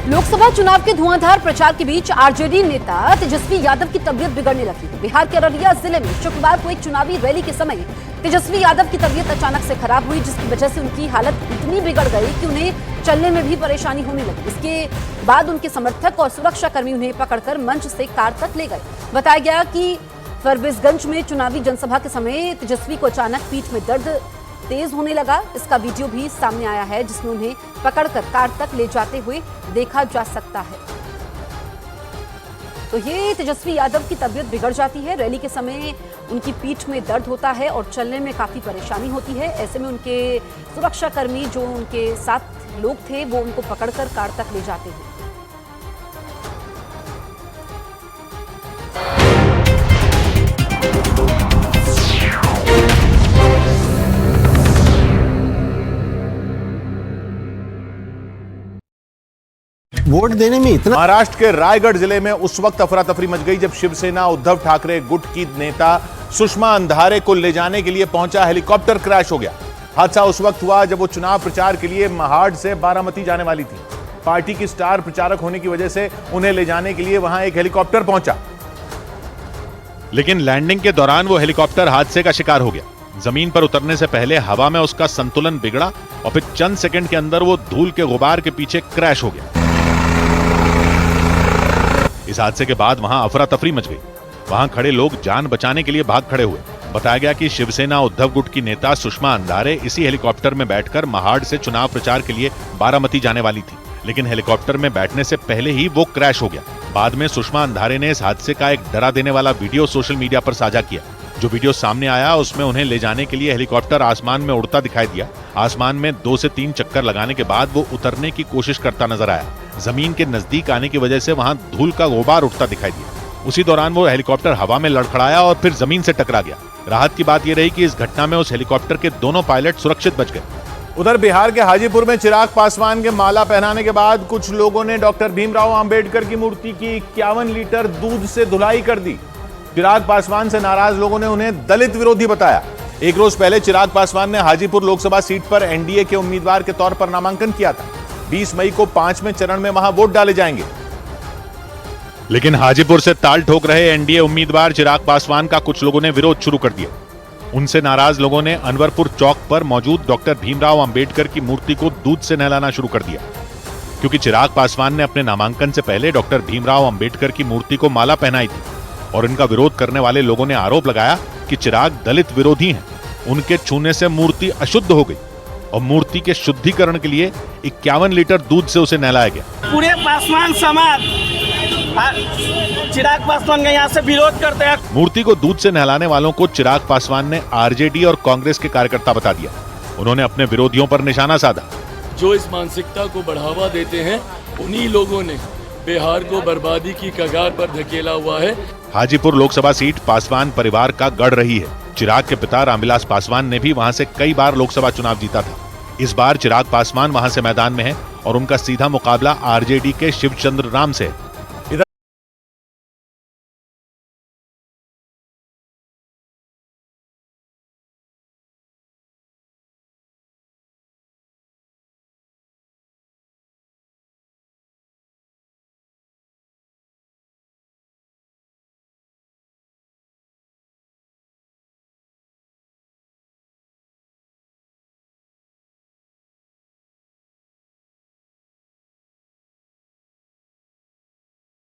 लोकसभा चुनाव के धुआंधार प्रचार के बीच आरजेडी नेता तेजस्वी यादव की तबीयत बिगड़ने लगी। बिहार के अररिया जिले में शुक्रवार को एक चुनावी रैली के समय तेजस्वी यादव की तबीयत अचानक से खराब हुई, जिसकी वजह से उनकी हालत इतनी बिगड़ गई कि उन्हें चलने में भी परेशानी होने लगी। इसके बाद उनके समर्थक और सुरक्षाकर्मी उन्हें पकड़कर मंच से कार तक ले गए। बताया गया कि फरबिसगंज में चुनावी जनसभा के समय तेजस्वी को अचानक पीठ में दर्द तेज होने लगा। इसका वीडियो भी सामने आया है, जिसमें उन्हें पकड़कर कार तक ले जाते हुए देखा जा सकता है। तो ये तेजस्वी यादव की तबीयत बिगड़ जाती है। रैली के समय उनकी पीठ में दर्द होता है और चलने में काफी परेशानी होती है। ऐसे में उनके सुरक्षाकर्मी जो उनके साथ लोग थे वो उनको पकड़कर कार तक ले जाते हैं। वोट देने में इतना। महाराष्ट्र के रायगढ़ जिले में उस वक्त अफरा तफरी मच गई जब शिवसेना उद्धव ठाकरे गुट की नेता सुषमा अंधारे को ले जाने के लिए पहुंचा हेलीकॉप्टर क्रैश हो गया। हादसा उस वक्त हुआ जब वो चुनाव प्रचार के लिए महाड से बारामती जाने वाली थी। पार्टी की स्टार प्रचारक होने की वजह से उन्हें ले जाने के लिए वहां एक हेलीकॉप्टर पहुंचा, लेकिन लैंडिंग के दौरान वो हेलीकॉप्टर हादसे का शिकार हो गया। जमीन पर उतरने से पहले हवा में उसका संतुलन बिगड़ा और फिर चंद सेकंड के अंदर वो धूल के गुबार के पीछे क्रैश हो गया। इस हादसे के बाद वहां अफरा तफरी मच गई। वहां खड़े लोग जान बचाने के लिए भाग खड़े हुए। बताया गया कि शिवसेना उद्धव गुट की नेता सुषमा अंधारे इसी हेलीकॉप्टर में बैठकर महाड से चुनाव प्रचार के लिए बारामती जाने वाली थी, लेकिन हेलीकॉप्टर में बैठने से पहले ही वो क्रैश हो गया। बाद में सुषमा अंधारे ने इस हादसे का एक डरा देने वाला वीडियो सोशल मीडिया पर साझा किया। जो वीडियो सामने आया उसमें उन्हें ले जाने के लिए हेलीकॉप्टर आसमान में उड़ता दिखाई दिया। आसमान में 2 से 3 चक्कर लगाने के बाद वो उतरने की कोशिश करता नजर आया। जमीन के नजदीक आने की वजह से वहां धूल का गुबार उठता दिखाई दिया। उसी दौरान वो हेलीकॉप्टर हवा में लड़खड़ाया और फिर जमीन से टकरा गया। राहत की बात यह रही कि इस घटना में उस हेलीकॉप्टर के दोनों पायलट सुरक्षित बच गए। उधर बिहार के हाजीपुर में चिराग पासवान के माला पहनाने के बाद कुछ लोगों ने डॉक्टर भीमराव अंबेडकर की मूर्ति की 51 लीटर दूध से धुलाई कर दी। चिराग पासवान से नाराज लोगों ने उन्हें दलित विरोधी बताया। एक रोज पहले चिराग पासवान ने हाजीपुर लोकसभा सीट पर एनडीए के उम्मीदवार के तौर पर नामांकन किया था। 20 मई को 5वें चरण में वहां वोट डाले जाएंगे। लेकिन हाजीपुर से ताल ठोक रहे एनडीए उम्मीदवार चिराग पासवान का कुछ लोगों ने विरोध शुरू कर दिया। उनसे नाराज लोगों ने अनवरपुर चौक पर मौजूद डॉक्टर भीमराव अंबेडकर की मूर्ति को दूध से नहलाना शुरू कर दिया, क्योंकि चिराग पासवान ने अपने नामांकन से पहले डॉक्टर भीमराव अंबेडकर की मूर्ति को माला पहनाई थी। और इनका विरोध करने वाले लोगों ने आरोप लगाया कि चिराग दलित विरोधी हैं। उनके छूने से मूर्ति अशुद्ध हो गई और मूर्ति के शुद्धिकरण के लिए 51 लीटर दूध से उसे नहलाया गया। पूरे पासवान समाज चिराग पासवान का यहाँ से विरोध करते हैं। मूर्ति को दूध से नहलाने वालों को चिराग पासवान ने आरजेडी और कांग्रेस के कार्यकर्ता बता दिया। उन्होंने अपने विरोधियों पर निशाना साधा। जो इस मानसिकता को बढ़ावा देते हैं उन्हीं लोगों ने बिहार को बर्बादी की कगार पर धकेला हुआ है। हाजीपुर लोकसभा सीट पासवान परिवार का गढ़ रही है। चिराग के पिता रामविलास पासवान ने भी वहां से कई बार लोकसभा चुनाव जीता था। इस बार चिराग पासवान वहां से मैदान में है और उनका सीधा मुकाबला आरजेडी के शिवचंद्र राम से है।